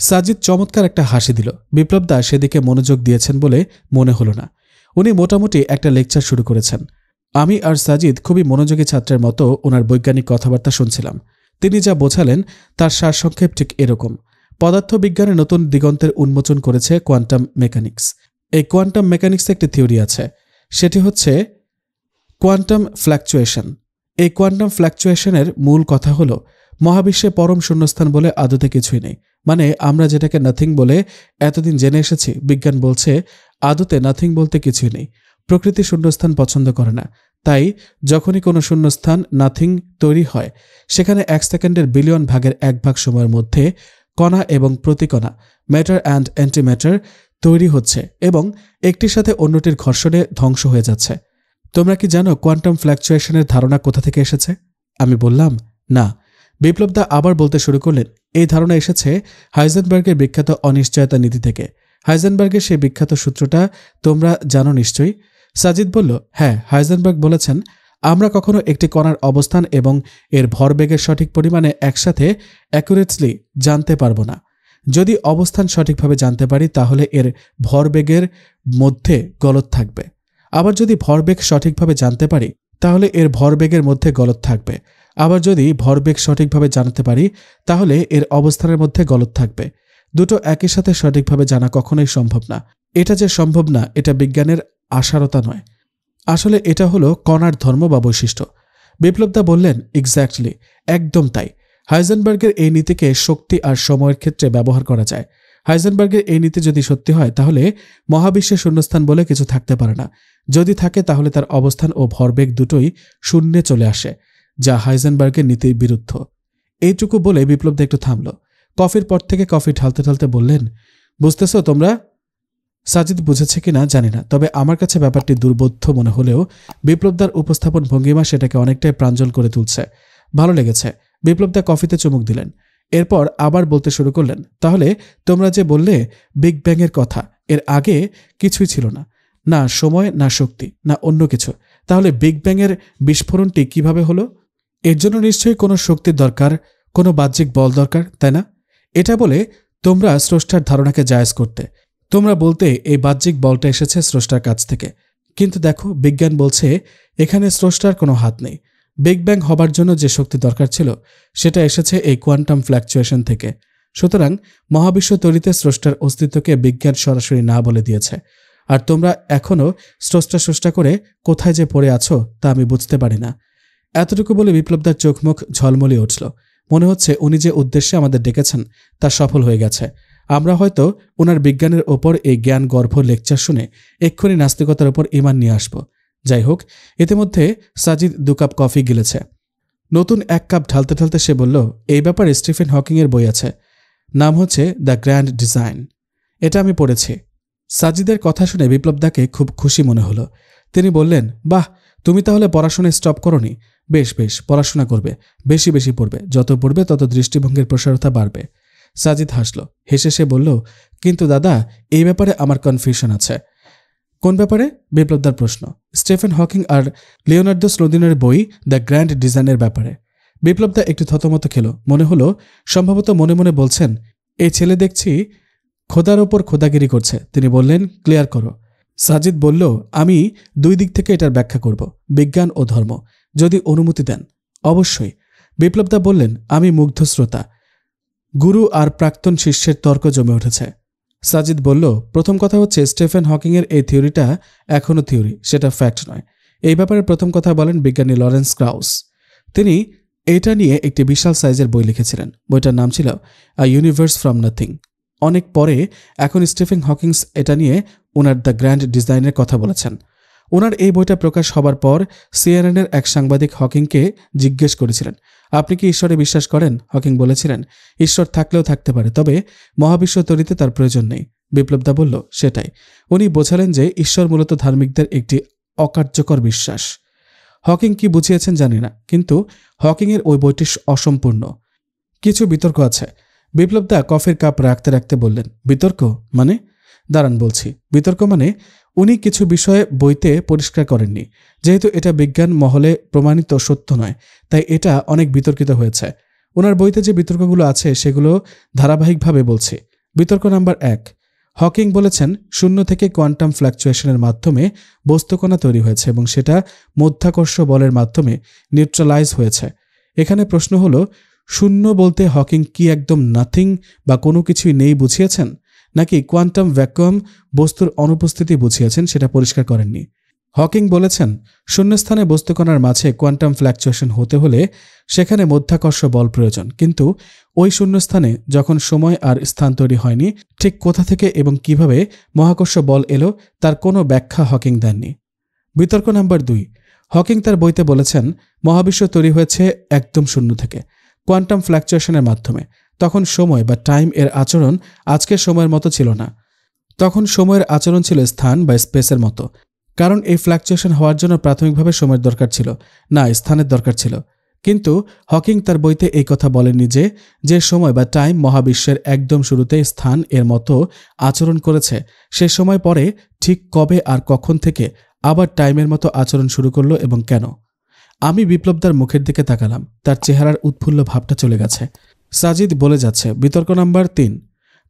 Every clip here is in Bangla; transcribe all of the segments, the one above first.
সাজিদ চমৎকার একটা হাসি দিল। বিপ্লব দা সেদিকে মনোযোগ দিয়েছেন বলে মনে হলো না। উনি মোটামুটি একটা লেকচার শুরু করেছেন। আমি আর সাজিদ খুবই মনোযোগী ছাত্রের মতো ওনার বৈজ্ঞানিক কথাবার্তা শুনছিলাম। তিনি যা বোঝালেন তার সারসংক্ষেপ ঠিক এরকম। পদার্থবিজ্ঞানে নতুন দিগন্তের উন্মোচন করেছে কোয়ান্টাম মেকানিক্স। এই কোয়ান্টাম মেকানিক্সে একটি থিওরি আছে, সেটি হচ্ছে কোয়ান্টাম ফ্ল্যাকচুয়েশন। এই কোয়ান্টাম ফ্ল্যাকচুয়েশনের মূল কথা হলো মহাবিশ্বে পরম শূন্যস্থান বলে আদতে কিছুই নেই। মানে আমরা যেটাকে নাথিং বলে এতদিন জেনে এসেছি, বিজ্ঞান বলছে আদতে নাথিং বলতে কিছুই নেই। প্রকৃতি শূন্যস্থান পছন্দ করে না। তাই যখনই কোনো শূন্যস্থান নাথিং তৈরি হয়, সেখানে 1 সেকেন্ডের বিলিয়ন ভাগের 1 ভাগ সময়ের মধ্যে কণা এবং প্রতিকণা, ম্যাটার অ্যান্ড অ্যান্টিম্যাটার তৈরি হচ্ছে এবং একটির সাথে অন্যটির ঘর্ষণে ধ্বংস হয়ে যাচ্ছে। তোমরা কি জানো কোয়ান্টাম ফ্ল্যাকচুয়েশনের ধারণা কোথা থেকে এসেছে? আমি বললাম না। বিপ্লব দা আবার বলতে শুরু করলেন, এই ধারণা এসেছে হাইজেনবার্গের বিখ্যাত অনিশ্চয়তা নীতি থেকে। হাইজেনবার্গের সেই বিখ্যাত সূত্রটা তোমরা জানো নিশ্চয়ই। সাজিদ বলল, হ্যাঁ, হাইজেনবার্গ বলেছেন আমরা কখনো একটি কণার অবস্থান এবং এর ভরবেগের সঠিক পরিমাণে একসাথে অ্যাকুরেটলি জানতে পারবো না। যদি অবস্থান সঠিকভাবে জানতে পারি তাহলে এর ভরবেগের মধ্যে গলদ থাকবে। আবার যদি ভরবেগ সঠিকভাবে জানতে পারি তাহলে এর ভরবেগের মধ্যে গলদ থাকবে। আবার যদি ভরবেগ সঠিকভাবে জানতে পারি তাহলে এর অবস্থানের মধ্যে গলদ থাকবে। দুটো একই সাথে সঠিকভাবে জানা কখনোই সম্ভব না। এটা যে সম্ভব না এটা বিজ্ঞানের আশারতা নয়, আসলে এটা হলো কণার ধর্ম বা বৈশিষ্ট্য। বিপ্লবদা বললেন, এক্স্যাক্টলি, একদম তাই। হাইজেনবার্গের এই নীতিকে শক্তি আর সময়ের ক্ষেত্রে ব্যবহার করা যায়। হাইজেনবার্গের এই নীতি যদি সত্যি হয় তাহলে মহাবিশ্বে শূন্যস্থান বলে কিছু থাকতে পারে না। যদি থাকে তাহলে তার অবস্থান ও ভরবেগ দুটোই শূন্যে চলে আসে, যা হাইজেনবার্গের নীতির বিরুদ্ধ। এইটুকু বলে বিপ্লবদা একটু থামল। কফির পর থেকে কফি ঢালতে ঢালতে বললেন, বুঝতেছ তোমরা? সাজিদ বুঝেছে কিনা জানি না, তবে আমার কাছে ব্যাপারটি দুর্বোধ্য মনে হলেও বিপ্লবদার উপস্থাপন ভঙ্গিমা সেটাকে অনেকটাই প্রাঞ্জল করে তুলছে। ভালো লেগেছে। বিপ্লবদা কফিতে চুমুক দিলেন। এরপর আবার বলতে শুরু করলেন, তাহলে তোমরা যে বললে বিগ ব্যাংয়ের কথা, এর আগে কিছুই ছিল না, না সময়, না শক্তি, না অন্য কিছু। তাহলে বিগ ব্যাংয়ের বিস্ফোরণটি কিভাবে হলো? এর জন্য নিশ্চয়ই কোনো শক্তির দরকার, কোনো বাহ্যিক বল দরকার, তাই না? এটা বলে তোমরা স্রষ্টার ধারণাকে জায়েজ করতে। তোমরা বলতে এই বাহ্যিক বলটা এসেছে স্রষ্টার কাছ থেকে। কিন্তু দেখো, বিজ্ঞান বলছে এখানে স্রষ্টার কোনো হাত নেই। বিগ ব্যাং হবার জন্য যে শক্তি দরকার ছিল সেটা এসেছে এই কোয়ান্টাম ফ্ল্যাকচুয়েশন থেকে। সুতরাং মহাবিশ্ব তৈরিতে স্রষ্টার অস্তিত্বকে বিজ্ঞান সরাসরি না বলে দিয়েছে। আর তোমরা এখনও স্রষ্টা করে কোথায় যে পড়ে আছো তা আমি বুঝতে পারি না। এতটুকু বলে বিপ্লবদার চোখ মুখ ঝলমলিয়ে উঠল। মনে হচ্ছে উনি যে উদ্দেশ্যে আমাদের ডেকেছেন তা সফল হয়ে গেছে। আমরা হয়তো ওনার বিজ্ঞানের ওপর এই জ্ঞান গর্ভ লেকচার শুনে এক্ষুনি নাস্তিকতার ওপর ঈমান নিয়ে আসব। যাই হোক, ইতিমধ্যে সাজিদ 2 কাপ কফি গিলেছে। নতুন 1 কাপ ঢালতে ঢালতে সে বলল, এই ব্যাপারে স্টিফেন হকিংয়ের বই আছে, নাম হচ্ছে দ্য গ্র্যান্ড ডিজাইন। এটা আমি পড়েছি। সাজিদের কথা শুনে বিপ্লবদাকে খুব খুশি মনে হলো। তিনি বললেন, বাহ, তুমি তাহলে পড়াশোনায় স্টপ করোনি? বেশ বেশ, পড়াশোনা করবে, বেশি বেশি পড়বে, যত পড়বে তত দৃষ্টিভঙ্গির প্রসারতা বাড়বে। সাজিদ হাসল। হেসে সে বলল, কিন্তু দাদা, এই ব্যাপারে আমার কনফিউশন আছে। কোন ব্যাপারে? বিপ্লবদার প্রশ্ন। স্টিফেন হকিং আর লিওনার্দো স্লোদিনের বই দ্য গ্র্যান্ড ডিজাইনের ব্যাপারে। বিপ্লবদা একটু থতমত খেল। মনে হলো সম্ভবত মনে মনে বলছেন, এই ছেলে দেখছি খোদার ওপর খোদাগিরি করছে। তিনি বললেন, ক্লিয়ার করো। সাজিদ বলল, আমি 2 দিক থেকে এটার ব্যাখ্যা করব, বিজ্ঞান ও ধর্ম, যদি অনুমতি দেন। অবশ্যই। বিপ্লবদা বললেন, আমি মুগ্ধ শ্রোতা। গুরু আর প্রাক্তন শিষ্যের তর্ক জমে উঠেছে। সাজিদ বলল, প্রথম কথা হচ্ছে স্টিফেন হকিংয়ের এই থিওরিটা এখনও থিওরি, সেটা ফ্যাক্ট নয়। এই ব্যাপারে প্রথম কথা বলেন বিজ্ঞানী লরেন্স ক্রাউস। তিনি এটা নিয়ে একটি বিশাল সাইজের বই লিখেছিলেন। বইটার নাম ছিল আ ইউনিভার্স ফ্রম নাথিং। অনেক পরে এখন স্টিফেন হকিংস এটা নিয়ে ওনার দ্য গ্র্যান্ড ডিজাইনের কথা বলেছেন। ওনার এই বইটা প্রকাশ হবার পর সিএনএনের এক সাংবাদিক হকিংকে জিজ্ঞেস করেছিলেন, আপনি কি ঈশ্বরে বিশ্বাস করেন? হকিং বলেছিলেন, ঈশ্বর থাকলেও থাকতে পারে, তবে মহাবিশ্ব তৈরিতে তার প্রয়োজন নেই। বিপ্লবদা বলল, সেটাই। উনি বোঝালেন যে ঈশ্বর মূলত ধার্মিকদের একটি অকার্যকর বিশ্বাস। হকিং কি বুঝিয়েছেন জানি না, কিন্তু হকিংয়ের ওই বইটি অসম্পূর্ণ। কিছু বিতর্ক আছে। বিপ্লবদা কফির কাপ রাখতে রাখতে বললেন, বিতর্ক মানে? দাঁড়ান বলছি। বিতর্ক মানে উনি কিছু বিষয়ে বইতে পরিষ্কার করেননি। যেহেতু এটা বিজ্ঞান মহলে প্রমাণিত সত্য নয়, তাই এটা অনেক বিতর্কিত হয়েছে। ওনার বইতে যে বিতর্কগুলো আছে সেগুলো ধারাবাহিকভাবে বলছি। বিতর্ক নাম্বার 1। হকিং বলেছেন শূন্য থেকে কোয়ান্টাম ফ্ল্যাকচুয়েশনের মাধ্যমে বস্তুকণা তৈরি হয়েছে এবং সেটা মধ্যাকর্ষ বলের মাধ্যমে নিউট্রালাইজ হয়েছে। এখানে প্রশ্ন হলো, শূন্য বলতে হকিং কি একদম নাথিং বা কোনো কিছুই নেই বুঝিয়েছেন, নাকি কোয়ান্টাম ভ্যাকুয়াম বস্তুর অনুপস্থিতি বুঝিয়েছেন, সেটা পরিষ্কার করেননি। হকিং বলেছেন শূন্যস্থানে বস্তুকণার মাঝে কোয়ান্টাম ফ্ল্যাকচুয়েশন হতে হলে সেখানে মধ্যাকর্ষ বল প্রয়োজন, কিন্তু ওই শূন্যস্থানে যখন সময় আর স্থান তৈরি হয়নি, ঠিক কোথা থেকে এবং কিভাবে মহাকর্ষ বল এলো তার কোনো ব্যাখ্যা হকিং দেননি। বিতর্ক নাম্বার 2। হকিং তার বইতে বলেছেন মহাবিশ্ব তৈরি হয়েছে একদম শূন্য থেকে কোয়ান্টাম ফ্ল্যাকচুয়েশনের মাধ্যমে। তখন সময় বা টাইম এর আচরণ আজকের সময়ের মতো ছিল না, তখন সময়ের আচরণ ছিল স্থান বা স্পেসের মতো, কারণ এই ফ্ল্যাকচুয়েশন হওয়ার জন্য প্রাথমিকভাবে সময়ের দরকার ছিল না, স্থানের দরকার ছিল। কিন্তু হকিং তার বইতে এই কথা বলেননি যে সময় বা টাইম মহাবিশ্বের একদম শুরুতে স্থান এর মতো আচরণ করেছে, সে সময় পরে ঠিক কবে আর কখন থেকে আবার টাইমের মতো আচরণ শুরু করলো এবং কেন। আমি বিপ্লবদার মুখের দিকে তাকালাম, তার চেহারার উৎফুল্ল ভাবটা চলে গেছে। সাজিদ বলে যাচ্ছে, বিতর্ক নাম্বার 3।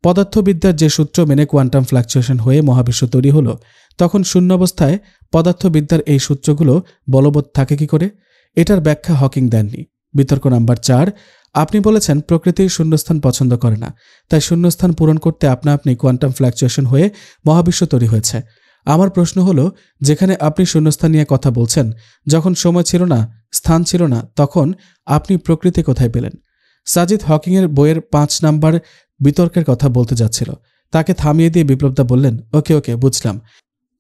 পদার্থবিদ্যার যে সূত্র মেনে কোয়ান্টাম ফ্ল্যাকচুয়েশন হয়ে মহাবিশ্ব তৈরি হলো, তখন শূন্যাবস্থায় পদার্থবিদ্যার এই সূত্রগুলো বলবৎ থাকে কি করে? এটার ব্যাখ্যা হকিং দেননি। বিতর্ক নাম্বার 4। আপনি বলেছেন প্রকৃতির শূন্যস্থান পছন্দ করে না, তাই শূন্যস্থান পূরণ করতে আপনা আপনি কোয়ান্টাম ফ্ল্যাকচুয়েশন হয়ে মহাবিশ্ব তৈরি হয়েছে। আমার প্রশ্ন হলো, যেখানে আপনি শূন্যস্থান নিয়ে কথা বলছেন, যখন সময় ছিল না, স্থান ছিল না, তখন আপনি প্রকৃতি কোথায় পেলেন? সাজিদ হকিংয়ের বইয়ের 5 নাম্বার বিতর্কের কথা বলতে যাচ্ছিল, তাকে থামিয়ে দিয়ে বিপ্লবদা বললেন, ওকে বুঝলাম,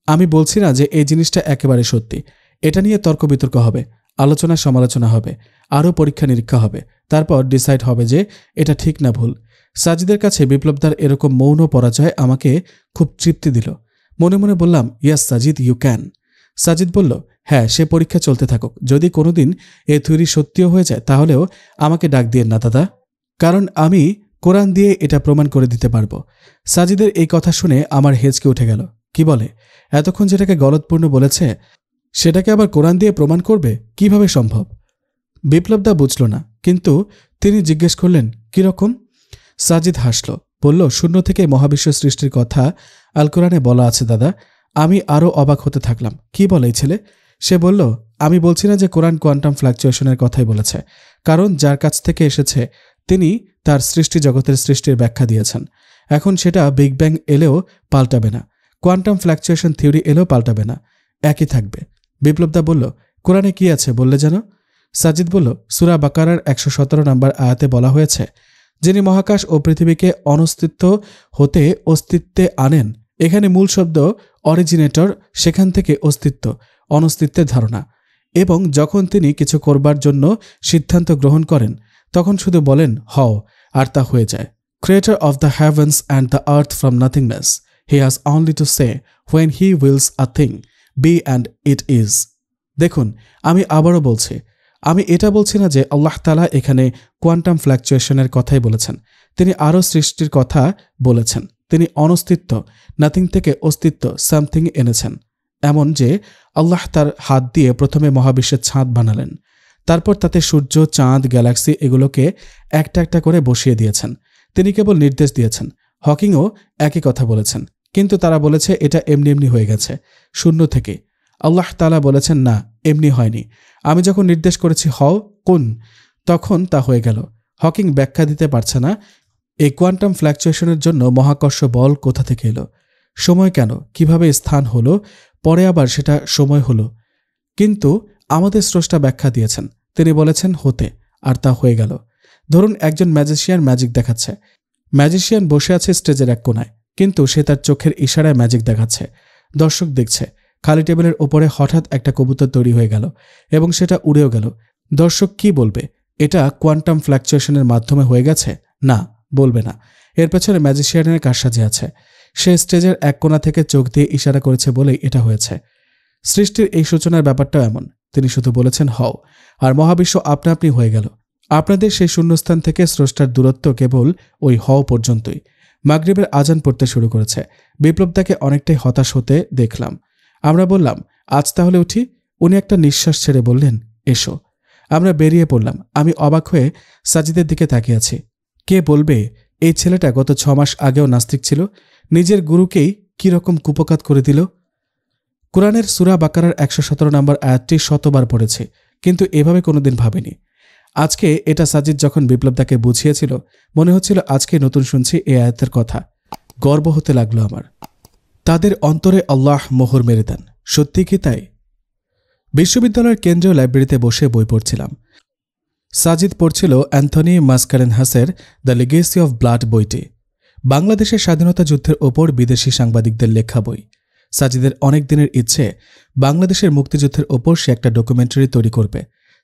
আমি বলছি না যে এই জিনিসটা একেবারে সত্যি। এটা নিয়ে তর্ক বিতর্ক হবে, আলোচনা সমালোচনা হবে, আরও পরীক্ষা নিরীক্ষা হবে, তারপর ডিসাইড হবে যে এটা ঠিক না ভুল। সাজিদের কাছে বিপ্লবদার এরকম মৌন পরাজয় আমাকে খুব তৃপ্তি দিল। মনে মনে বললাম, ইয়াস সাজিদ, ইউ ক্যান। সাজিদ বলল, হ্যাঁ, সে পরীক্ষা চলতে থাকুক, যদি কোনোদিন এই থিওরি সত্যিও হয়ে যায় তাহলেও আমাকে ডাক দিয়েন না দাদা, কারণ আমি কোরআন দিয়ে এটা প্রমাণ করে দিতে পারবো। সাজিদের এই কথা শুনে আমার হেঁচকে উঠে গেল। কি বলে, এতক্ষণ যেটাকে গলতপূর্ণ বলেছে সেটাকে আবার কোরআন দিয়ে প্রমাণ করবে, কিভাবে সম্ভব? বিপ্লবদা বুঝল না, কিন্তু তিনি জিজ্ঞেস করলেন, কিরকম? সাজিদ হাসল, বলল, শূন্য থেকে মহাবিশ্ব সৃষ্টির কথা আল কোরআনে বলা আছে দাদা। আমি আরও অবাক হতে থাকলাম, কি বলে এই ছেলে? সে বলল, আমি বলছি না যে কোরআন কোয়ান্টাম ফ্ল্যাকচুয়েশনের কথাই বলেছে, কারণ যার কাছ থেকে এসেছে তিনি তার সৃষ্টি জগতের সৃষ্টির ব্যাখ্যা দিয়েছেন। এখন সেটা বিগ ব্যাং এলেও পাল্টাবে না, কোয়ান্টাম ফ্ল্যাকচুয়েশন থিওরি এলেও পাল্টাবে না, একই থাকবে। বিপ্লবদা বলল, কোরআনে কি আছে বললে যেন? সাজিদ বলল, সূরা বাকারার 117 নম্বর আয়াতে বলা হয়েছে, যিনি মহাকাশ ও পৃথিবীকে অনস্তিত্ব হতে অস্তিত্বে আনেন। এখানে মূল শব্দ অরিজিনেটর, সেখান থেকে অস্তিত্ব, অনস্তিত্বের ধারণা। এবং যখন তিনি কিছু করবার জন্য সিদ্ধান্ত গ্রহণ করেন, তখন শুধু বলেন হও, আর তা হয়ে যায়। Creator of the heavens and the earth from nothingness, he has only to say when he wills a thing be and it is. দেখুন, আমি আবারও বলছি, আমি এটা বলছি না যে আল্লাহ তাআলা এখানে কোয়ান্টাম ফ্ল্যাকচুয়েশনের কথাই বলেছেন, তিনি আরও সৃষ্টির কথা বলেছেন। তিনি অনস্তিত্ব, নাথিং থেকে অস্তিত্ব, সামথিং এনেছেন। এমন যে আল্লাহ তার হাত দিয়ে প্রথমে মহাবিশ্বের ছাদ বানালেন, তারপর তাতে সূর্য, চাঁদ, গ্যালাক্সি এগুলোকে একটা একটা করে বসিয়ে দিয়েছেন। তিনি কেবল নির্দেশ দিয়েছেন। হকিংও একই কথা বলেছেন, কিন্তু তারা বলেছে এটা এমনি এমনি হয়ে গেছে, শূন্য থেকে। আল্লাহ তাআলা বলেছেন, না, এমনি হয়নি, আমি যখন নির্দেশ করেছি হও, কোন, তখন তা হয়ে গেল। হকিং ব্যাখ্যা দিতে পারছে না এই কোয়ান্টাম ফ্ল্যাকচুয়েশনের জন্য মহাকর্ষ বল কোথা থেকে এলো, সময় কেন, কিভাবে স্থান হলো, পরে আবার সেটা সময় হলো। কিন্তু আমাদের স্রষ্টা ব্যাখ্যা দিয়েছেন, তিনি বলেছেন হতে, আর তা হয়ে গেল। ধরুন একজন ম্যাজিশিয়ান ম্যাজিক দেখাচ্ছে। ম্যাজিশিয়ান বসে আছে স্টেজের এক কোনায়, কিন্তু সে তার চোখের ইশারায় ম্যাজিক দেখাচ্ছে। দর্শক দেখছে। খালি টেবিলের ওপরে হঠাৎ একটা কবুতর তৈরি হয়ে গেল এবং সেটা উড়েও গেল। দর্শক কি বলবে, এটা কোয়ান্টাম ফ্ল্যাকচুয়েশনের মাধ্যমে হয়ে গেছে? না, বলবে না। এর পেছনে ম্যাজিশিয়ানের কারসাজি আছে। সে স্টেজের এক কোণা থেকে চোখ দিয়ে ইশারা করেছে বলেই এটা হয়েছে। সৃষ্টির এই সূচনার ব্যাপারটাও এমন, তিনি শুধু বলেছেন হও, আর মহাবিশ্ব আপনা আপনি হয়ে গেল। আপনাদের সেই শূন্যস্থান থেকে স্রষ্টার দূরত্ব কেবল ওই হও পর্যন্তই। মাগরিবের আজান পড়তে শুরু করেছে। বিপ্লবদাকে অনেকটাই হতাশ হতে দেখলাম। আমরা বললাম, আজ তাহলে উঠি। উনি একটা নিঃশ্বাস ছেড়ে বললেন, এসো। আমরা বেরিয়ে পড়লাম। আমি অবাক হয়ে সাজিদের দিকে তাকিয়ে আছি। কে বলবে এই ছেলেটা গত 6 মাস আগেও নাস্তিক ছিল, নিজের গুরুকেই কীরকম কুপকাত করে দিল। কুরআনের সূরা বাকারার 117 নম্বর আয়াতটি শতবার পড়েছে, কিন্তু এভাবে কোনোদিন ভাবেনি। আজকে এটা সাজিদ যখন বিপ্লবদাকে বুঝিয়েছিল, মনে হচ্ছিল আজকে নতুন শুনছি এই আয়াতের কথা। গর্ব হতে লাগলো আমার। তাদের অন্তরে আল্লাহ মোহর মেরে দেন। সত্যি কি তাই? বিশ্ববিদ্যালয়ের কেন্দ্রীয় লাইব্রেরিতে বসে বই পড়ছিলাম। সাজিদ পড়ছিল অ্যান্থনি মাসকারেনহাসের দ্য লিগেসি অফ ব্লাড বইটি। বাংলাদেশের স্বাধীনতা যুদ্ধের ওপর বিদেশি সাংবাদিকদের লেখা বই। সাজিদের অনেক দিনের ইচ্ছে বাংলাদেশের মুক্তিযুদ্ধের ওপর সে একটা ডকুমেন্টারি তৈরি করবে।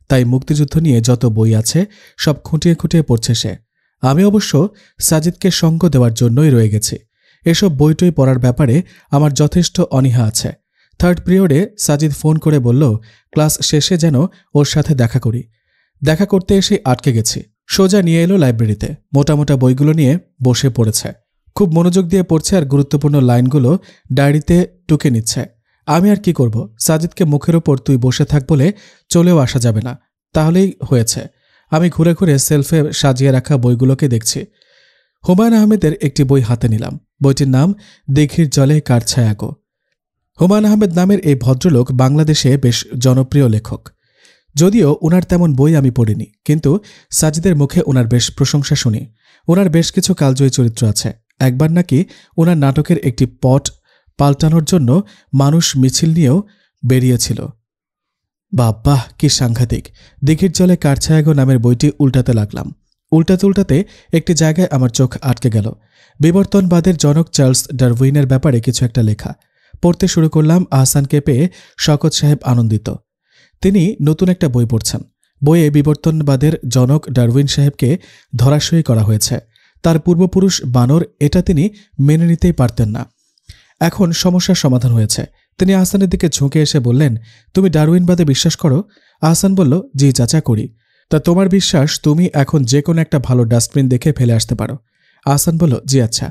তাই মুক্তিযুদ্ধ নিয়ে যত বই আছে সব খুঁটিয়ে খুঁটিয়ে পড়ছে সে। আমি অবশ্য সাজিদকে সঙ্গ দেওয়ার জন্যই রয়ে গেছি। এসব বইটই পড়ার ব্যাপারে আমার যথেষ্ট অনীহা আছে। থার্ড পিরিয়ডে সাজিদ ফোন করে বলল ক্লাস শেষে যেন ওর সাথে দেখা করি। দেখা করতে এসে আটকে গেছি। সোজা নিয়ে এলো লাইব্রেরিতে। মোটা মোটা বইগুলো নিয়ে বসে পড়েছে। খুব মনোযোগ দিয়ে পড়ছে আর গুরুত্বপূর্ণ লাইনগুলো ডায়েরিতে টুকে নিচ্ছে। আমি আর কি করব? সাজিদকে মুখের ওপর তুই বসে থাক বলে চলেও আসা যাবে না, তাহলেই হয়েছে। আমি ঘুরে ঘুরে সেলফে সাজিয়ে রাখা বইগুলোকে দেখছি। হুমায়ুন আহমেদের একটি বই হাতে নিলাম। বইটির নাম দিঘির জলে কার ছায়া গো। হুমায়ুন আহমেদ নামের এই ভদ্রলোক বাংলাদেশে বেশ জনপ্রিয় লেখক। যদিও ওনার তেমন বই আমি পড়িনি, কিন্তু সাজিদের মুখে ওনার বেশ প্রশংসা শুনি। ওনার বেশ কিছু কালজয়ী চরিত্র আছে। একবার নাকি ওনার নাটকের একটি পট পাল্টানোর জন্য মানুষ মিছিল নিয়েও বেরিয়েছিল। বাহ, কি সাংঘাতিক! দিঘির জলে কার ছায়া গো নামের বইটি উল্টাতে লাগলাম। উল্টাতে উল্টাতে একটি জায়গায় আমার চোখ আটকে গেল। বিবর্তনবাদের জনক চার্লস ডারউইনের ব্যাপারে কিছু একটা লেখা। পড়তে শুরু করলাম। আহসানকে পেয়ে শওকত সাহেব আনন্দিত। তিনি নতুন একটা বই পড়ছেন। বইয়ে বিবর্তনবাদের জনক ডারউইন সাহেবকে ধরাশয়ী করা হয়েছে। তার পূর্বপুরুষ বানর, এটা তিনি মেনে নিতেই পারতেন না। এখন সমস্যার সমাধান হয়েছে। তিনি আহসানের দিকে ঝুঁকে এসে বললেন, তুমি ডারউইনবাদে বিশ্বাস করো? আহসান বলল, জি চাচা করি। তা তোমার বিশ্বাস তুমি এখন যে কোনো একটা ভালো ডাস্টবিন দেখে ফেলে আসতে পারো? আহসান বলল, জি আচ্ছা।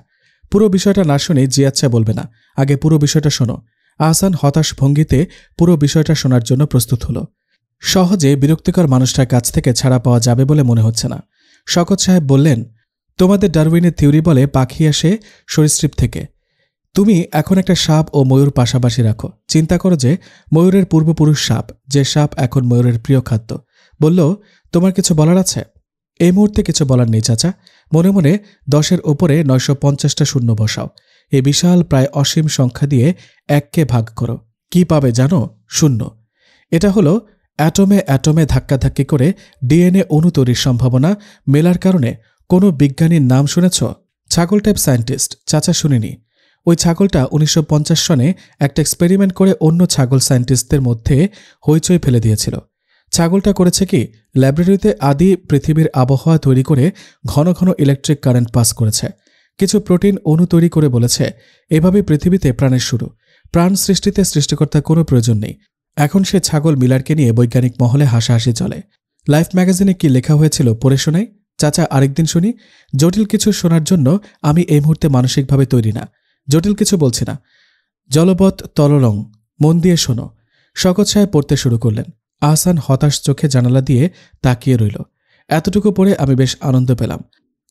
পুরো বিষয়টা না শুনে জি আচ্ছা বলবে না, আগে পুরো বিষয়টা শোনো। আহসান হতাশ ভঙ্গিতে পুরো বিষয়টা শোনার জন্য প্রস্তুত হল। সহজে বিরক্তিকর মানুষটার কাছ থেকে ছাড়া পাওয়া যাবে বলে মনে হচ্ছে না। শওকত সাহেব বললেন, তোমাদের ডারউইনের থিওরি বলে পাখি আসে সরীসৃপ থেকে। তুমি এখন একটা সাপ ও ময়ূর পাশাপাশি রাখো। চিন্তা করো যে ময়ূরের পূর্বপুরুষ সাপ, যে সাপ এখন ময়ূরের প্রিয় খাদ্য। বলল, তোমার কিছু বলার আছে? এই মুহূর্তে কিছু বলার নেই চাচা। মনে মনে 10-এর ওপরে 950টা শূন্য বসাও। এই বিশাল প্রায় অসীম সংখ্যা দিয়ে 1কে ভাগ করো। কি পাবে জানো? শূন্য। এটা হলো অ্যাটমে অ্যাটমে ধাক্কাধাক্কি করে ডিএনএ অণু তৈরির সম্ভাবনা মেলার কারণে। কোনো বিজ্ঞানীর নাম শুনেছ? ছাগল টাইপ সায়েন্টিস্ট। চাচা শুনিনি। ওই ছাগলটা 1950 সনে একটা এক্সপেরিমেন্ট করে অন্য ছাগল সায়েন্টিস্টদের মধ্যে হইচই ফেলে দিয়েছিল। ছাগলটা করেছে কি, ল্যাবরেটরিতে আদি পৃথিবীর আবহাওয়া তৈরি করে ঘন ঘন ইলেকট্রিক কারেন্ট পাস করেছে। কিছু প্রোটিন অণু তৈরি করে বলেছে এভাবে পৃথিবীতে প্রাণের শুরু। প্রাণ সৃষ্টিতে সৃষ্টিকর্তার কোনো প্রয়োজন নেই। এখন সে ছাগল মিলারকে নিয়ে বৈজ্ঞানিক মহলে হাসাহাসি চলে। লাইফ ম্যাগাজিনে কি লেখা হয়েছিল পড়ে শোনাই? চাচা আরেকদিন শুনি। জটিল কিছু শোনার জন্য আমি এই মুহূর্তে মানসিকভাবে তৈরি না। জটিল কিছু বলছি না। জলবৎ তললং, মন দিয়ে শোনো। শওকত সাহেব পড়তে শুরু করলেন। আহসান হতাশ চোখে জানালা দিয়ে তাকিয়ে রইল। এতটুকু পড়ে আমি বেশ আনন্দ পেলাম।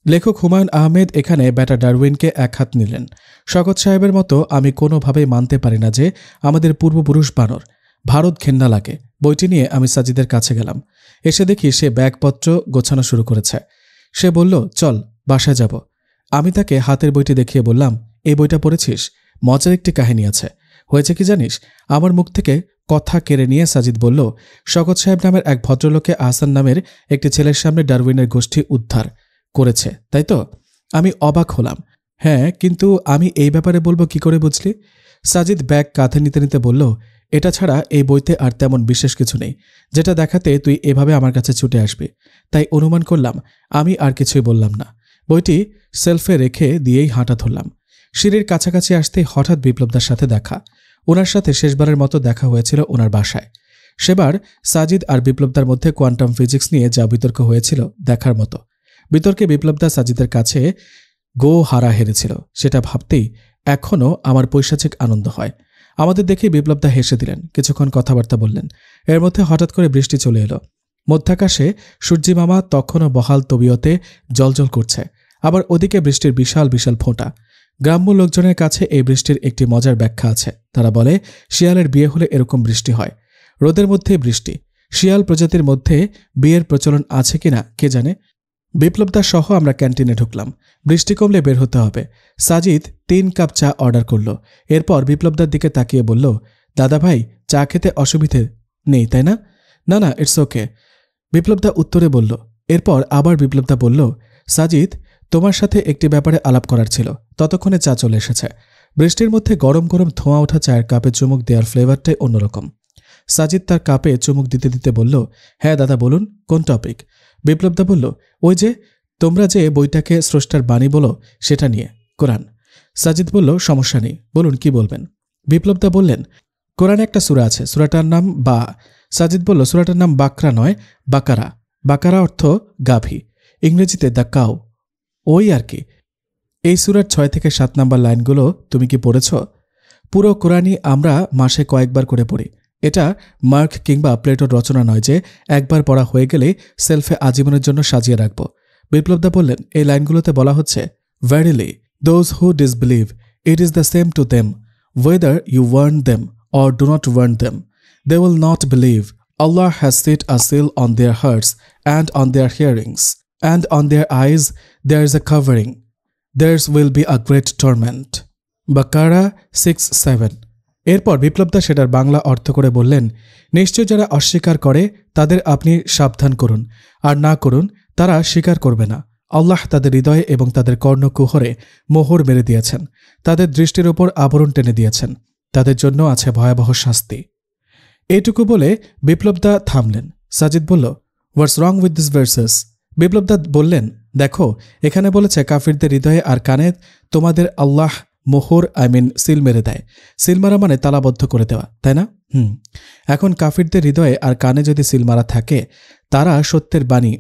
লেখক হুমায়ুন আহমেদ এখানে ব্যাটা ডারউইনকে এক হাত নিলেন। শওকত সাহেবের মতো আমি কোনোভাবেই মানতে পারি না যে আমাদের পূর্বপুরুষ বানর। ভারত ঘেন্না লাগে। বইটি নিয়ে আমি সাজিদের কাছে গেলাম। এসে দেখি সে ব্যাগপত্র গোছানো শুরু করেছে। সে বলল, চল বাসায় যাব। আমি তাকে হাতের বইটি দেখিয়ে বললাম, এই বইটা পড়েছিস? মজার একটি কাহিনী আছে। হয়েছে কি জানিস? আমার মুখ থেকে কথা কেড়ে নিয়ে সাজিদ বলল, শওকত সাহেব নামের এক ভদ্রলোককে আহসান নামের একটি ছেলের সামনে ডারউইনের গোষ্ঠী উদ্ধার করেছে, তাই তো? আমি অবাক হলাম। হ্যাঁ, কিন্তু আমি এই ব্যাপারে বলবো কি করে বুঝলি? সাজিদ ব্যাগ কাঁধে নিতে নিতে বলল, এটা ছাড়া এই বইতে আর তেমন বিশেষ কিছু নেই যেটা দেখাতে তুই এভাবে আমার কাছে ছুটে আসবি। তাই অনুমান করলাম। আমি আর কিছুই বললাম না। বইটি সেলফে রেখে দিয়েই হাঁটা ধরলাম। সিঁড়ির কাছাকাছি আসতেই হঠাৎ বিপ্লবদার সাথে দেখা। ওনার সাথে শেষবারের মতো দেখা হয়েছিল ওনার বাসায়। সেবার সাজিদ আর বিপ্লবদার মধ্যে কোয়ান্টাম ফিজিক্স নিয়ে যা বিতর্ক হয়েছিল দেখার মতো। বিতর্কে বিপ্লবদা সাজিদের কাছে গো হারা হেরেছিল, সেটা ভাবতেই এখনও আমার পৈশাচিক আনন্দ হয়। আমাদের দেখে বিপ্লবদা হেসে দিলেন। কিছুক্ষণ কথাবার্তা বললেন। এর মধ্যে হঠাৎ করে বৃষ্টি চলে এলো। মধ্যাকাশে সূর্যি মামা তখনও বহাল তবিয়তে জলজল করছে। আবার ওদিকে বৃষ্টির বিশাল বিশাল ফোঁটা। গ্রাম্য লোকজনের কাছে এই বৃষ্টির একটি মজার ব্যাখ্যা আছে। তারা বলে শিয়ালের বিয়ে হলে এরকম বৃষ্টি হয়, রোদের মধ্যে বৃষ্টি। শিয়াল প্রজাতির মধ্যে বিয়ের প্রচলন আছে কিনা কে জানে। বিপ্লবদা সহ আমরা ক্যান্টিনে ঢুকলাম। বৃষ্টি কমলে বের হতে হবে। সাজিদ 3 কাপ চা অর্ডার করল। এরপর বিপ্লবদার দিকে তাকিয়ে বলল, দাদা ভাই, চা খেতে অসুবিধে নেই তাই না? না না, ইটস ওকে, বিপ্লবদা উত্তরে বলল। এরপর আবার বিপ্লবদা বলল, সাজিদ, তোমার সাথে একটি ব্যাপারে আলাপ করার ছিল। ততক্ষণে চা চলে এসেছে। বৃষ্টির মধ্যে গরম গরম ধোঁয়া ওঠা চায়ের কাপে চুমুক দেওয়ার ফ্লেভারটাই অন্যরকম। সাজিদ তার কাপে চুমুক দিতে দিতে বলল, হ্যাঁ দাদা বলুন, কোন টপিক? বিপ্লবদা বলল, ওই যে তোমরা যে বইটাকে স্রষ্টার বাণী বলো সেটা নিয়ে, কোরআন। সাজিদ বলল, সমস্যা নেই, বলুন কি বলবেন। বিপ্লবদা বললেন, কোরআনে একটা সূরা আছে, সূরাটার নাম বা। সাজিদ বলল, সূরাটার নাম বাকরা নয়, বাকারা। বাকারা অর্থ গাভী, ইংরেজিতে দ্য কাউ, ওই আর কি। এই সূরার 6 থেকে 7 নম্বর লাইনগুলো তুমি কি পড়েছ? পুরো কোরআনই আমরা মাসে কয়েকবার করে পড়ি। এটা মার্ক কিংবা প্লেটোর রচনা নয় যে একবার পড়া হয়ে গেলে সেলফে আজীবনের জন্য সাজিয়ে রাখব। বিপ্লবদা বললেন, এই লাইনগুলোতে বলা হচ্ছে, verily those who disbelieve it is the same to them whether you warn them or do not warn them, they will not believe. Allah has set a seal on their hearts and on their hearings and on their eyes there is a covering, theirs will be a great torment. Baqara 6:7। এরপর বিপ্লবদা সেটার বাংলা অর্থ করে বললেন, নিশ্চয় যারা অস্বীকার করে তাদের আপনি সাবধান করুন, আর না করুন তারা স্বীকার করবে না। আল্লাহ তাদের হৃদয়ে এবং তাদের কর্ণকুহরে মোহর মেরে দিয়েছেন, তাদের দৃষ্টির ওপর আবরণ টেনে দিয়েছেন, তাদের জন্য আছে ভয়াবহ শাস্তি। এইটুকু বলে বিপ্লবদা থামলেন। সাজিদ বলল, হোয়াটস রং উইথ দিস ভার্সেস? বিপ্লবদা বললেন, দেখো, এখানে বলেছে কাফিরদের হৃদয়ে আর কানে তোমাদের আল্লাহ মোহর সিল মেরে দেয়। সিল মারা মানে তালাবদ্ধ করে দেওয়া, তাই না? এখন কাফিরদের হৃদয়ে আর কানে যদি সিল মারা থাকে, তারা সত্যের বাণী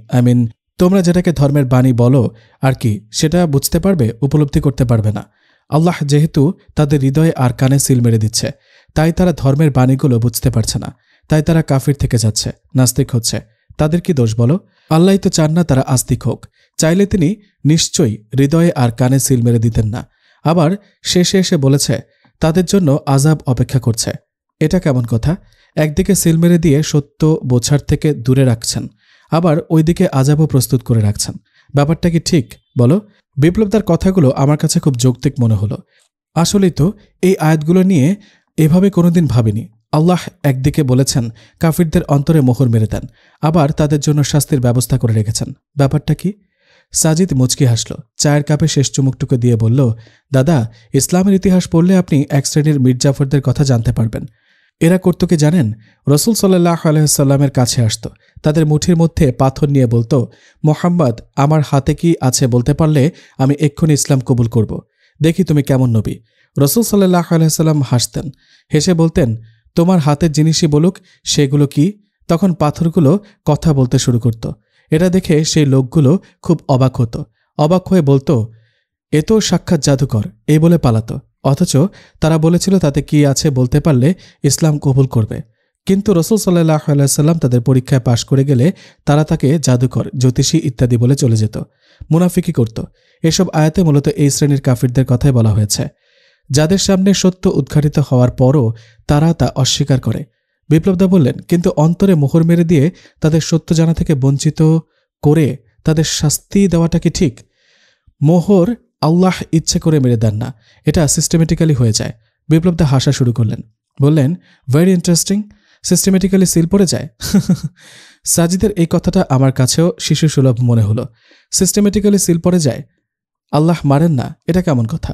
তোমরা যেটাকে ধর্মের বাণী বলো আর কি, সেটা বুঝতে পারবে, উপলব্ধি করতে পারবে না। আল্লাহ যেহেতু তাদের হৃদয়ে আর কানে সিল মেরে দিচ্ছে, তাই তারা ধর্মের বাণীগুলো বুঝতে পারছে না, তাই তারা কাফির থেকে যাচ্ছে, নাস্তিক হচ্ছে। তাদের কি দোষ বলো? আল্লাহই তো চান না তারা আস্তিক হোক। চাইলে তিনি নিশ্চয়ই হৃদয়ে আর কানে সিল মেরে দিতেন না। আবার শেষে এসে বলেছে তাদের জন্য আযাব অপেক্ষা করছে। এটা কেমন কথা? একদিকে সিল মেরে দিয়ে সত্য বোঝার থেকে দূরে রাখছেন, আবার ওইদিকে আযাবও প্রস্তুত করে রাখছেন। ব্যাপারটা কি ঠিক বলো? বিপ্লবদার কথাগুলো আমার কাছে খুব যৌক্তিক মনে হলো। আসলেই তো এই আয়াতগুলো নিয়ে এভাবে কোনোদিন ভাবিনি। আল্লাহ একদিকে বলেছেন কাফিরদের অন্তরে মোহর মেরে দেন, আবার তাদের জন্য শাস্তির ব্যবস্থা করে রেখেছেন। ব্যাপারটা কি? সাজিদ মুচকি হাসল, চায়ের কাপে শেষ চুমুকটুকু দিয়ে বলল, দাদা, ইসলামের ইতিহাস পড়লে আপনি এক শ্রেণীর মির্জাফরদের কথা জানতে পারবেন। এরা করত কি জানেন? রসুল সাল্লাল্লাহু আলাইহি ওয়াসাল্লামের কাছে আসত, তাদের মুঠির মধ্যে পাথর নিয়ে বলতো, মোহাম্মদ, আমার হাতে কি আছে বলতে পারলে আমি এক্ষুনি ইসলাম কবুল করব। দেখি তুমি কেমন নবী। রসুল সাল্লাল্লাহু আলাইহি ওয়াসাল্লাম হাসতেন, হেসে বলতেন, তোমার হাতের জিনিসই বলুক, সেগুলো কি? তখন পাথরগুলো কথা বলতে শুরু করত। এটা দেখে সেই লোকগুলো খুব অবাক হতো, অবাক হয়ে বলতো, এ তো সাক্ষাৎ জাদুকর, এই বলে পালাতো। অথচ তারা বলেছিল তাতে কি আছে বলতে পারলে ইসলাম কবুল করবে। কিন্তু রসুল সাল্লাল্লাহু আলাইহি ওয়াসাল্লাম তাদের পরীক্ষায় পাশ করে গেলে তারা তাকে জাদুকর, জ্যোতিষী ইত্যাদি বলে চলে যেত, মুনাফিকি করত। এসব আয়াতে মূলত এই শ্রেণীর কাফিরদের কথাই বলা হয়েছে, যাদের সামনে সত্য উদ্ঘাটিত হওয়ার পরও তারা তা অস্বীকার করে। বিপ্লবদা বললেন, কিন্তু অন্তরে মোহর মেরে দিয়ে তাদের সত্য জানা থেকে বঞ্চিত করে তাদের শাস্তি দেওয়াটা কি ঠিক? মোহর আল্লাহ ইচ্ছে করে মেরে দেন না, এটা সিস্টেমেটিক্যালি হয়ে যায়। বিপ্লবদা হাসা শুরু করলেন, বললেন, ভেরি ইন্টারেস্টিং, সিস্টেমেটিক্যালি সিল পড়ে যায়। সাজিদের এই কথাটা আমার কাছেও শিশু সুলভ মনে হলো। সিস্টেমেটিক্যালি সিল পড়ে যায়? আল্লাহ মারেন না, এটা কেমন কথা?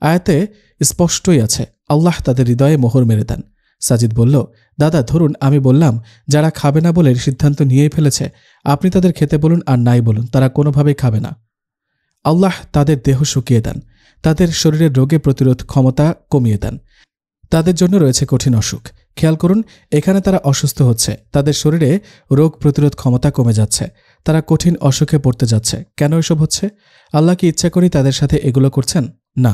আয়াতে স্পষ্টই আছে আল্লাহ তাদের হৃদয়ে মোহর মেরে দেন। সাজিদ বলল, দাদা, ধরুন আমি বললাম যারা খাবে না বলে সিদ্ধান্ত নিয়েই ফেলেছে, আপনি তাদের খেতে বলুন আর নাই বলুন, তারা কোনোভাবেই খাবে না। আল্লাহ তাদের দেহ শুকিয়ে দেন, তাদের শরীরের রোগে প্রতিরোধ ক্ষমতা কমিয়ে দেন, তাদের জন্য রয়েছে কঠিন অসুখ। খেয়াল করুন, এখানে তারা অসুস্থ হচ্ছে, তাদের শরীরে রোগ প্রতিরোধ ক্ষমতা কমে যাচ্ছে, তারা কঠিন অসুখে পড়তে যাচ্ছে। কেন এসব হচ্ছে? আল্লাহ কি ইচ্ছা করেই তাদের সাথে এগুলো করছেন? না,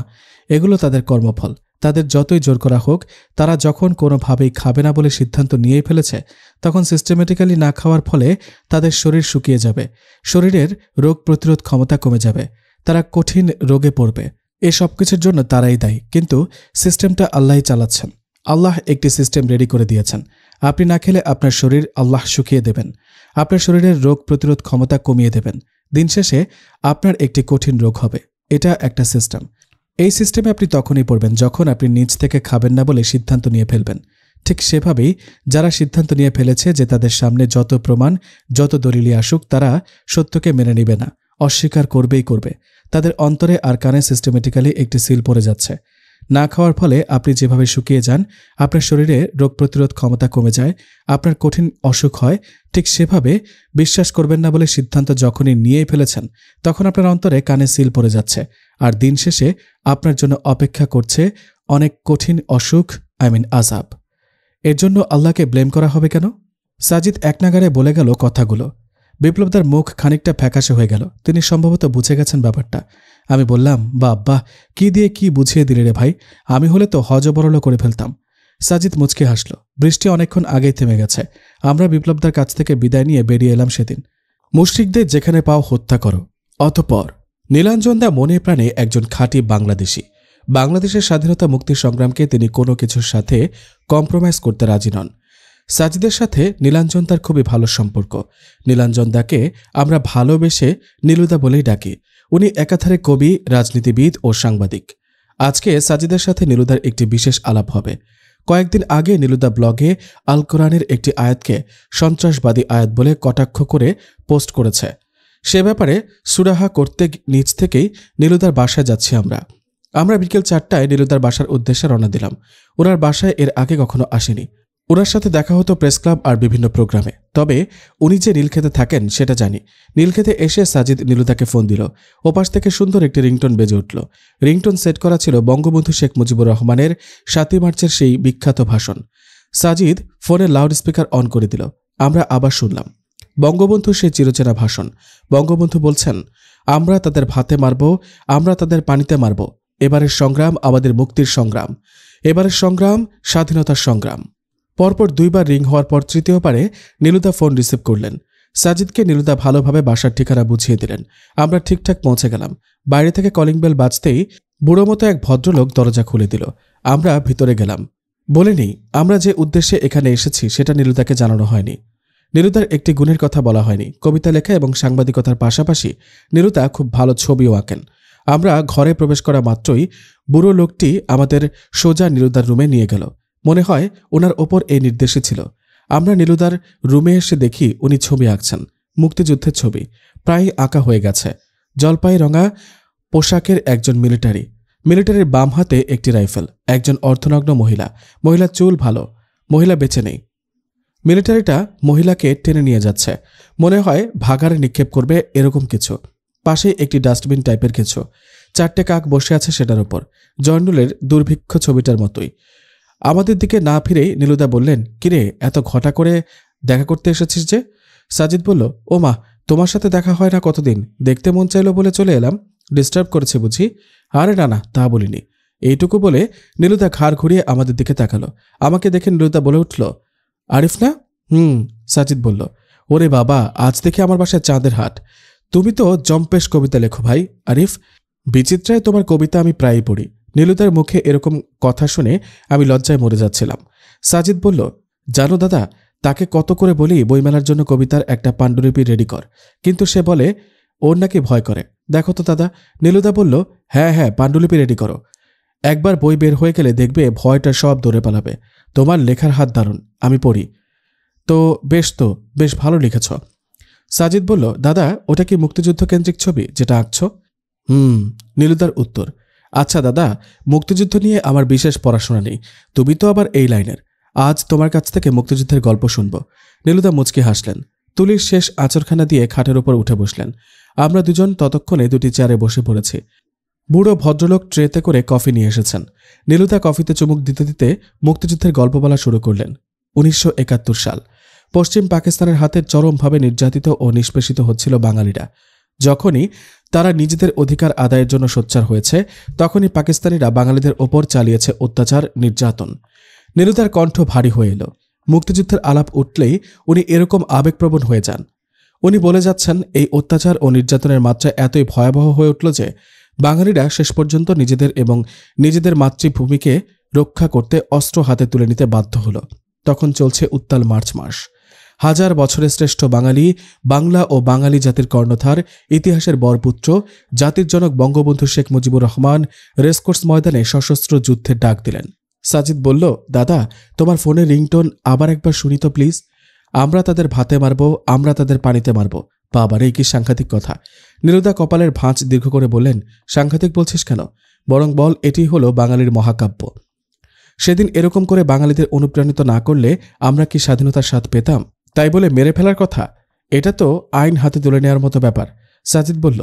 এগুলো তাদের কর্মফল। তাদের যতই জোর করা হোক, তারা যখন কোনোভাবেই খাবে না বলে সিদ্ধান্ত নিয়েই ফেলেছে, তখন সিস্টেমেটিক্যালি না খাওয়ার ফলে তাদের শরীর শুকিয়ে যাবে, শরীরের রোগ প্রতিরোধ ক্ষমতা কমে যাবে, তারা কঠিন রোগে পড়বে। এ সব কিছুর জন্য তারাই দায়ী, কিন্তু সিস্টেমটা আল্লাহই চালাচ্ছেন। আল্লাহ একটি সিস্টেম রেডি করে দিয়েছেন। আপনি না খেলে আপনার শরীর আল্লাহ শুকিয়ে দেবেন, আপনার শরীরের রোগ প্রতিরোধ ক্ষমতা কমিয়ে দেবেন। দিন শেষে আপনার একটি কঠিন রোগ হবে। এটা একটা সিস্টেম। এই সিস্টেমে আপনি তখনই পড়বেন যখন আপনি নিজ থেকে খাবেন না বলে সিদ্ধান্ত নিয়ে ফেলবেন। ঠিক সেভাবেই যারা সিদ্ধান্ত নিয়ে ফেলেছে যে তাদের সামনে যত প্রমাণ, যত দলিলই আসুক, তারা সত্যকে মেনে নেবে না, অস্বীকার করবেই করবে। তাদের অন্তরে আর কানে সিস্টেমেটিক্যালি একটি সিল পড়ে যাচ্ছে। না খাওয়ার ফলে আপনি যেভাবে শুকিয়ে যান, আপনার শরীরে রোগ প্রতিরোধ ক্ষমতা কমে যায়, আপনার কঠিন অসুখ হয়, ঠিক সেভাবে বিশ্বাস করবেন না বলে সিদ্ধান্ত যখনই নিয়েই ফেলেছেন, তখন আপনার অন্তরে কানে সিল পড়ে যাচ্ছে। আর দিন শেষে আপনার জন্য অপেক্ষা করছে অনেক কঠিন অসুখ, আযাব। এর জন্য আল্লাহকে ব্লেম করা হবে কেন? সাজিদ একনাগাড়ে বলে গেল কথাগুলো। বিপ্লবদার মুখ খানিকটা ফ্যাকাশে হয়ে গেল। তিনি সম্ভবত বুঝে গেছেন ব্যাপারটা। আমি বললাম, বাহ, কি দিয়ে কি বুঝিয়ে দিলে রে ভাই, আমি হলে তো হজবরল করে ফেলতাম। সাজিদ মুচকে হাসল। বৃষ্টি অনেকক্ষণ আগেই থেমে গেছে। আমরা বিপ্লবদার কাছ থেকে বিদায় নিয়ে বেরিয়ে এলাম সেদিন। মুশরিকদের যেখানে পাও হত্যা করো। অতঃপর নীলাঞ্জনদা মনে প্রাণে একজন খাঁটি বাংলাদেশি। বাংলাদেশের স্বাধীনতা মুক্তি সংগ্রামকে তিনি কোনো কিছুর সাথে কম্প্রোমাইজ করতে রাজি নন। সাজিদের সাথে নীলাঞ্জনদার খুবই ভালো সম্পর্ক। নীলাঞ্জনদাকে আমরা ভালোবেসে নীলুদা বলেই ডাকি। উনি একাধারে কবি, রাজনীতিবিদ ও সাংবাদিক। আজকে সাজিদের সাথে নীলুদার একটি বিশেষ আলাপ হবে। কয়েকদিন আগে নীলুদা ব্লগে আল কোরআনের একটি আয়াতকে সন্ত্রাসবাদী আয়াত বলে কটাক্ষ করে পোস্ট করেছে। সে ব্যাপারে সুরাহা করতে নিজ থেকেই নীলুদার বাসায় যাচ্ছি আমরা বিকেল 4টায় নীলুদার বাসার উদ্দেশ্যে রওনা দিলাম। ওনার বাসায় এর আগে কখনো আসেনি। ওনার সাথে দেখা হতো প্রেস ক্লাব আর বিভিন্ন প্রোগ্রামে। তবে উনি যে নীলক্ষেতে থাকেন সেটা জানি। নীলক্ষেতে এসে সাজিদ নীলুদাকে ফোন দিল। ওপাশ থেকে সুন্দর একটি রিংটোন বেজে উঠল। রিংটোন সেট করা ছিল বঙ্গবন্ধু শেখ মুজিবুর রহমানের 7ই মার্চের সেই বিখ্যাত ভাষণ। সাজিদ ফোনে লাউড স্পিকার অন করে দিল। আমরা আবার শুনলাম বঙ্গবন্ধু সেই চিরচেনা ভাষণ। বঙ্গবন্ধু বলছেন, আমরা তাদের ভাতে মারব, আমরা তাদের পানিতে মারব। এবারের সংগ্রাম আমাদের মুক্তির সংগ্রাম, এবারের সংগ্রাম স্বাধীনতার সংগ্রাম। পরপর 2বার রিং হওয়ার পর তৃতীয়বারে নীলুদা ফোন রিসিভ করলেন। সাজিদকে নীলুদা ভালোভাবে বাসার ঠিকানা বুঝিয়ে দিলেন। আমরা ঠিকঠাক পৌঁছে গেলাম। বাইরে থেকে কলিং বেল বাজতেই বুড়ো মতো এক ভদ্রলোক দরজা খুলে দিল। আমরা ভিতরে গেলাম। বলিনি আমরা যে উদ্দেশ্যে এখানে এসেছি সেটা নীলুদাকে জানানো হয়নি। নীলুদার একটি গুণের কথা বলা হয়নি। কবিতা লেখা এবং সাংবাদিকতার পাশাপাশি নীলুদা খুব ভালো ছবিও আঁকেন। আমরা ঘরে প্রবেশ করা মাত্রই বুড়ো লোকটি আমাদের সোজা নীলুদার রুমে নিয়ে গেল। মনে হয় ওনার ওপর এই নির্দেশই ছিল। আমরা নীলুদার রুমে এসে দেখি উনি ছবি আঁকছেন। মুক্তিযুদ্ধের ছবি, প্রায় আঁকা হয়ে গেছে। জলপাই রঙা পোশাকের একজন মিলিটারির বাম হাতে একটি রাইফেল। একজন অর্ধনগ্ন মহিলার চুল ভালো। মহিলা বেঁচে নেই। মিলিটারিটা মহিলাকে টেনে নিয়ে যাচ্ছে। মনে হয় ভাগাড়ে নিক্ষেপ করবে, এরকম কিছু। পাশে একটি ডাস্টবিন টাইপের কিছু। 4টে কাক বসে আছে সেটার উপর, জয়নুলের দুর্ভিক্ষ ছবিটার মতোই। আমাদের দিকে না ফিরেই নীলুদা বললেন, কিরে, এত ঘটা করে দেখা করতে এসেছিস যে? সাজিদ বলল, ও মা, তোমার সাথে দেখা হয় না কতদিন, দেখতে মন চাইলো বলে চলে এলাম। ডিস্টার্ব করেছে বুঝি? আরে না, তা বলিনি। এইটুকু বলে নীলুদা ঘাড় ঘুরিয়ে আমাদের দিকে তাকালো। আমাকে দেখে নীলুদা বলে উঠল, আরিফ না? সাজিদ বলল, ওরে বাবা, আজ দেখে আমার বাসায় চাঁদের হাট। তুমি তো জম্পেশ কবিতা লেখো ভাই আরিফ। বিচিত্রায় তোমার কবিতা আমি প্রায়ই পড়ি। নীলুদার মুখে এরকম কথা শুনে আমি লজ্জায় মরে যাচ্ছিলাম। সাজিদ বলল, জানো দাদা, তাকে কত করে বলি বইমেলার জন্য কবিতার একটা পাণ্ডুলিপি রেডি কর, কিন্তু সে বলে ওর নাকি ভয় করে। দেখো তো দাদা। নীলুদা বলল, হ্যাঁ, পাণ্ডুলিপি রেডি করো। একবার বই বের হয়ে গেলে দেখবে ভয়টা সব দৌড়ে পালাবে। তোমার লেখার হাত দারুণ, আমি পড়ি। তো বেশ ভালো লিখেছ। সাজিদ বলল, দাদা, ওটা কি মুক্তিযুদ্ধ কেন্দ্রিক ছবি যেটা আঁকছ? নীলুদার উত্তর, আচ্ছা দাদা, মুক্তিযুদ্ধ নিয়ে আমার বিশেষ পড়াশোনা নেই। তুমি তো আবার এই লাইনের। আজ তোমার কাছ থেকে মুক্তিযুদ্ধের গল্প শুনব। নীলুদা মুচকি হাসলেন। তুলির শেষ আঁচড়খানা দিয়ে খাটের উপর উঠে বসলেন। আমরা দুজন ততক্ষণে 2টি চেয়ারে বসে পড়েছি। বুড়ো ভদ্রলোক ট্রেতে করে কফি নিয়ে এসেছেন। নীলুদা কফিতে চুমুক দিতে দিতে মুক্তিযুদ্ধের গল্প বলা শুরু করলেন। 1971 সাল। পশ্চিম পাকিস্তানের হাতে চরমভাবে নির্যাতিত ও নিষ্পেষিত হচ্ছিল বাঙালিরা। যখনই তারা নিজেদের অধিকার আদায়ের জন্য সোচ্চার হয়েছে, তখনই পাকিস্তানিরা বাঙালিদের ওপর চালিয়েছে অত্যাচার, নির্যাতন। নীলুদার কণ্ঠ ভারী হয়ে এলো। মুক্তিযুদ্ধের আলাপ উঠলেই উনি এরকম আবেগপ্রবণ হয়ে যান। উনি বলে যাচ্ছেন এই অত্যাচার ও নির্যাতনের মাত্রা এতই ভয়াবহ হয়ে উঠল যে বাঙালিরা শেষ পর্যন্ত নিজেদের এবং নিজেদের মাতৃভূমিকে রক্ষা করতে অস্ত্র হাতে তুলে নিতে বাধ্য হল। তখন চলছে উত্তাল মার্চ মাস। হাজার বছরের শ্রেষ্ঠ বাঙালি, বাংলা ও বাঙালি জাতির কর্ণধার, ইতিহাসের বরপুত্র, জাতির জনক বঙ্গবন্ধু শেখ মুজিবুর রহমান রেসকোর্স ময়দানে সশস্ত্র যুদ্ধের ডাক দিলেন। সাজিদ বলল, দাদা তোমার ফোনের রিংটোন আবার একবার শুনি তো প্লিজ। আমরা তাদের ভাতে মারব, আমরা তাদের পানিতে মারব। বাবার এই কি সাংঘাতিক কথা। নীলুদা কপালের ভাঁজ দীর্ঘ করে বললেন, সাংঘাতিক বলছিস কেন? বরং বল, এটি হলো বাঙালির মহাকাব্য। সেদিন এরকম করে বাঙালিদের অনুপ্রাণিত না করলে আমরা কি স্বাধীনতার স্বাদ পেতাম? তাই বলে মেরে ফেলার কথা? এটা তো আইন হাতে তুলে নেওয়ার মতো ব্যাপার। সাজিদ বলল।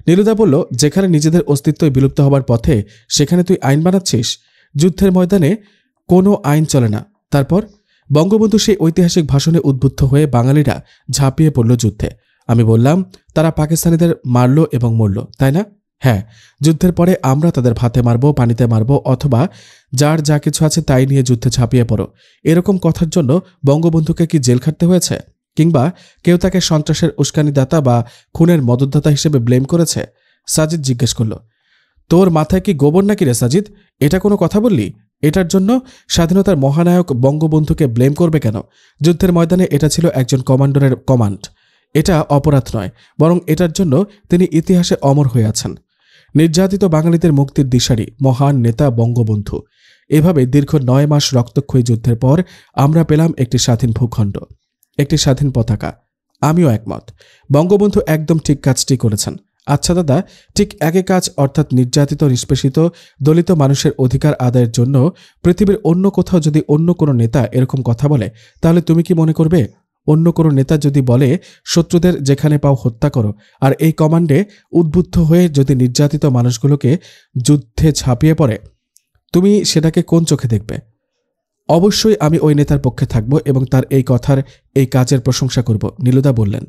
নীলুদা বলল, যেখানে নিজেদের অস্তিত্বই বিলুপ্ত হবার পথে সেখানে তুই আইন বানাচ্ছিস? যুদ্ধের ময়দানে কোনো আইন চলে না। তারপর বঙ্গবন্ধু সেই ঐতিহাসিক ভাষণে উদ্বুদ্ধ হয়ে বাঙালিরা ঝাঁপিয়ে পড়ল যুদ্ধে। আমি বললাম, তারা পাকিস্তানিদের মারল এবং মরল, তাই না? হ্যাঁ, যুদ্ধের পরে আমরা তাদের ভাতে মারব, পানিতে মারব, অথবা যার যা কিছু আছে তাই নিয়ে যুদ্ধে ঝাঁপিয়ে পড়ো। এরকম কথার জন্য বঙ্গবন্ধুকে কি জেল খাটতে হয়েছে? কিংবা কেউ তাকে সন্ত্রাসের উস্কানিদাতা বা খুনের মদতদাতা হিসেবে ব্লেম করেছে? সাজিদ জিজ্ঞেস করল। তোর মাথায় কি গোবর নাকি রে সাজিদ? এটা কোনো কথা বললি? এটার জন্য স্বাধীনতার মহানায়ক বঙ্গবন্ধুকে ব্লেম করবে কেন? যুদ্ধের ময়দানে এটা ছিল একজন কমান্ডারের কমান্ড। এটা অপরাধ নয়, বরং এটার জন্য তিনি ইতিহাসে অমর হয়ে আছেন। নির্যাতিত বাঙালিদের মুক্তির দিশারি মহান নেতা বঙ্গবন্ধু। এভাবে দীর্ঘ 9 মাস রক্তক্ষয়ী যুদ্ধের পর আমরা পেলাম একটি স্বাধীন ভূখণ্ড, একটি স্বাধীন পতাকা। আমিও একমত, বঙ্গবন্ধু একদম ঠিক কাজটি করেছেন। আচ্ছা দাদা, ঠিক একই কাজ, অর্থাৎ নির্যাতিত, নিষ্পেষিত, দলিত মানুষের অধিকার আদায়ের জন্য পৃথিবীর অন্য কোথাও যদি অন্য কোনো নেতা এরকম কথা বলে, তাহলে তুমি কি মনে করবে? অন্য কোনো নেতা যদি বলে শত্রুদের যেখানে পাও হত্যা করো, আর এই কমান্ডে উদ্বুদ্ধ হয়ে যদি নির্যাতিত মানুষগুলোকে যুদ্ধে ঝাঁপিয়ে পড়ে, তুমি সেটাকে কোন চোখে দেখবে? অবশ্যই আমি ওই নেতার পক্ষে থাকব এবং তার এই কথার, এই কাজের প্রশংসা করব। নীলুদা বললেন,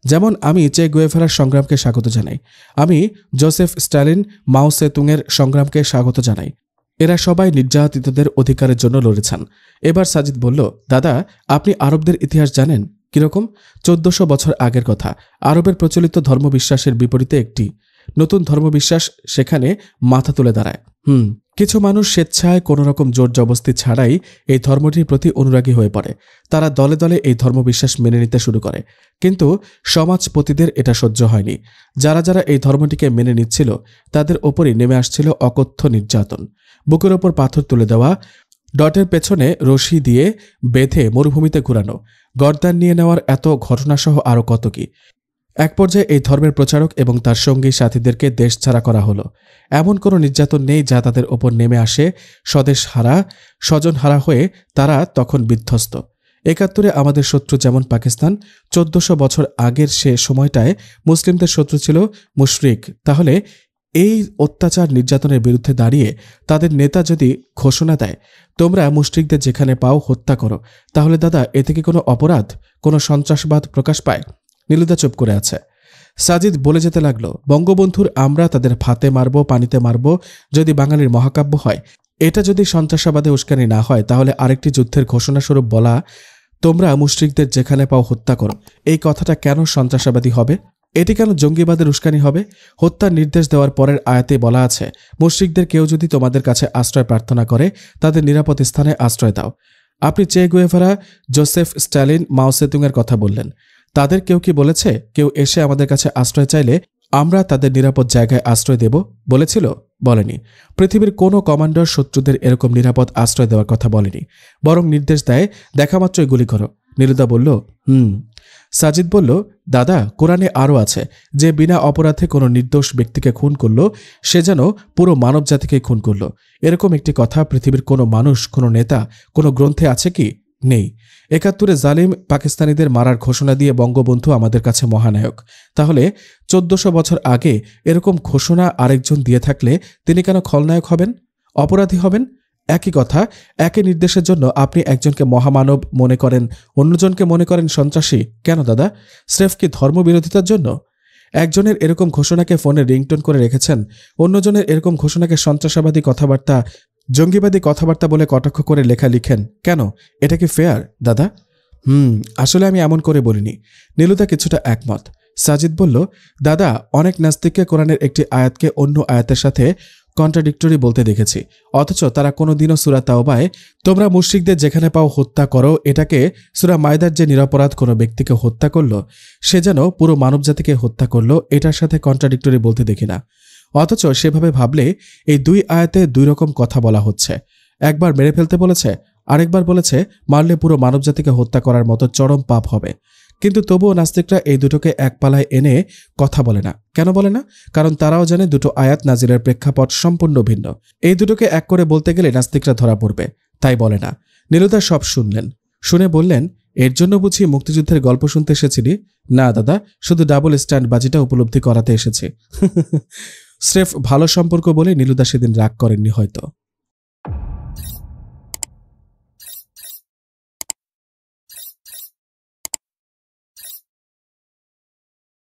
যেমন আমি চে গুয়েভারার সংগ্রামকে স্বাগত জানাই, আমি জোসেফ স্ট্যালিন, মাও সেতুংয়ের সংগ্রামকে স্বাগত জানাই। এরা সবাই নির্যাতিতদের অধিকারের জন্য লড়েছেন। এবার সাজিদ বলল, দাদা আপনি আরবদের ইতিহাস জানেন? কিরকম? 1400 বছর আগের কথা। আরবের প্রচলিত ধর্মবিশ্বাসের বিপরীতে একটি নতুন ধর্মবিশ্বাস সেখানে মাথা তুলে দাঁড়ায়। কিছু মানুষ স্বেচ্ছায় কোনোরকম জোর জবস্তি ছাড়াই এই ধর্মটির প্রতি অনুরাগী হয়ে পড়ে। তারা দলে দলে এই ধর্মবিশ্বাস মেনে নিতে শুরু করে। কিন্তু সমাজপতিদের এটা সহ্য হয়নি। যারা যারা এই ধর্মটিকে মেনে নিচ্ছিল তাদের ওপরই নেমে আসছিল অকথ্য নির্যাতন। বুকের ওপর পাথর তুলে দেওয়া, ডটের পেছনে রশি দিয়ে বেঁধে মরুভূমিতে ঘুরানো, গর্দান নিয়ে নেওয়ার এত ঘটনাসহ আরও কত কি। এক পর্যায়ে এই ধর্মের প্রচারক এবং তার সঙ্গী সাথীদেরকে দেশ ছাড়া করা হলো। এমন কোনো নির্যাতন নেই যা তাদের ওপর নেমে আসে স্বদেশ হারা, স্বজন হারা হয়ে তারা তখন বিধ্বস্ত। 71-এ আমাদের শত্রু যেমন পাকিস্তান, 1400 বছর আগের সে সময়টায় মুসলিমদের শত্রু ছিল মুশরিক। তাহলে এই অত্যাচার নির্যাতনের বিরুদ্ধে দাঁড়িয়ে তাদের নেতা যদি ঘোষণা দেয়, তোমরা মুশরিকদের যেখানে পাও হত্যা করো, তাহলে দাদা এতে কি কোনো অপরাধ, কোনো সন্ত্রাসবাদ প্রকাশ পায়? নীলুদা চুপ করে আছে। সাজিদ বলে যেতে লাগলো, বঙ্গবন্ধুর আমরা তাদের ভাতে মারব, পানিতে মারব যদি বাঙালির মহাকাব্য হয়, এটা যদি সন্ত্রাসবাদে উস্কানি না হয়, তাহলে আরেকটি যুদ্ধের ঘোষণাস্বরূপ বলা, তোমরা মুশরিকদের যেখানে পাও হত্যা করো, এই কথাটা কেন সন্ত্রাসবাদী হবে? এটি কেন জঙ্গিবাদের উস্কানি হবে? হত্যার নির্দেশ দেওয়ার পরের আয়াতে বলা আছে, মুশরিকদের কেউ যদি তোমাদের কাছে আশ্রয় প্রার্থনা করে, তাদের নিরাপদ স্থানে আশ্রয় দাও। আপনি চে গুয়েভারা, জোসেফ স্ট্যালিন, মাও সেতুংয়ের কথা বললেন। তাদের কেউ কি বলেছে কেউ এসে আমাদের কাছে আশ্রয় চাইলে আমরা তাদের নিরাপদ জায়গায় আশ্রয় দেব বলেছিল? বলেনি। পৃথিবীর কোনো কমান্ডার শত্রুদের এরকম নিরাপদ আশ্রয় দেওয়ার কথা বলেনি, বরং নির্দেশ দেয় দেখামাত্রই গুলি করো। নীলুদা বলল, সাজিদ বলল, দাদা কোরআনে আরও আছে, যে বিনা অপরাধে কোনো নির্দোষ ব্যক্তিকে খুন করল সে যেন পুরো মানব জাতিকে খুন করল। এরকম একটি কথা পৃথিবীর কোনো মানুষ, কোনো নেতা, কোনো গ্রন্থে আছে কি? নেই। 71-এ জালিম পাকিস্তানিদের মারার ঘোষণা দিয়ে বঙ্গবন্ধু আমাদের কাছে মহানায়ক। তাহলে 1400 বছর আগে এরকম ঘোষণা আরেকজন দিয়ে থাকলে তিনি কেন খলনায়ক হবেন, অপরাধী হবেন? একই কথা, একই নির্দেশের জন্য আপনি একজনকে মহামানব মনে করেন, অন্যজনকে মনে করেন সন্ত্রাসী। কেন দাদা? স্রেফ কি ধর্মবিরোধিতার জন্য? একজনের এরকম ঘোষণাকে ফোনে রিংটোন করে রেখেছেন, অন্যজনের এরকম ঘোষণাকে সন্ত্রাসবাদী কথাবার্তা, জঙ্গিবাদী কথাবার্তা বলে কটাক্ষ করে লেখা লিখেন। কেন? এটা কি ফেয়ার দাদা? আসলে আমি এমন করে বলিনি। নীলুদা কিছুটা একমত। সাজিদ বলল, দাদা, অনেক নাস্তিককে কোরআনের একটি আয়াতকে অন্য আয়াতের সাথে কন্ট্রাডিক্টরি বলতে দেখেছি, অথচ তারা কোনোদিনও সূরা তাওবায় তোমরা মুশরিকদের যেখানে পাও হত্যা করো এটাকে সূরা মায়দার যে নিরপরাধ কোনো ব্যক্তিকে হত্যা করলো সে যেন পুরো মানবজাতিকে হত্যা করলো এটার সাথে কন্ট্রাডিক্টরি বলতে দেখি না। অথচ সেভাবে ভাবলে এই দুই আয়াতে দুই রকম কথা বলা হচ্ছে। একবার মেরে ফেলতে বলেছে, আরেকবার বলেছে মারলে পুরো মানবজাতিকে হত্যা করার মতো চরম পাপ হবে। কিন্তু তবুও নাস্তিকরা এই দুটোকে এক পালায় এনে কথা বলে না। কেন বলে না? কারণ তারাও জানে দুটো আয়াত নাজিলের প্রেক্ষাপট সম্পূর্ণ ভিন্ন। এই দুটোকে এক করে বলতে গেলে নাস্তিকরা ধরা পড়বে, তাই বলে না। নীলুদা সব শুনলেন, শুনে বললেন, এর জন্য বুঝি মুক্তিযুদ্ধের গল্প শুনতে এসেছিলি? না দাদা, শুধু ডাবল স্ট্যান্ড বাজিটা উপলব্ধি করাতে এসেছি। স্রেফ ভালো সম্পর্ক বলে নীলুদা সেদিন রাগ করেননি হয়তো।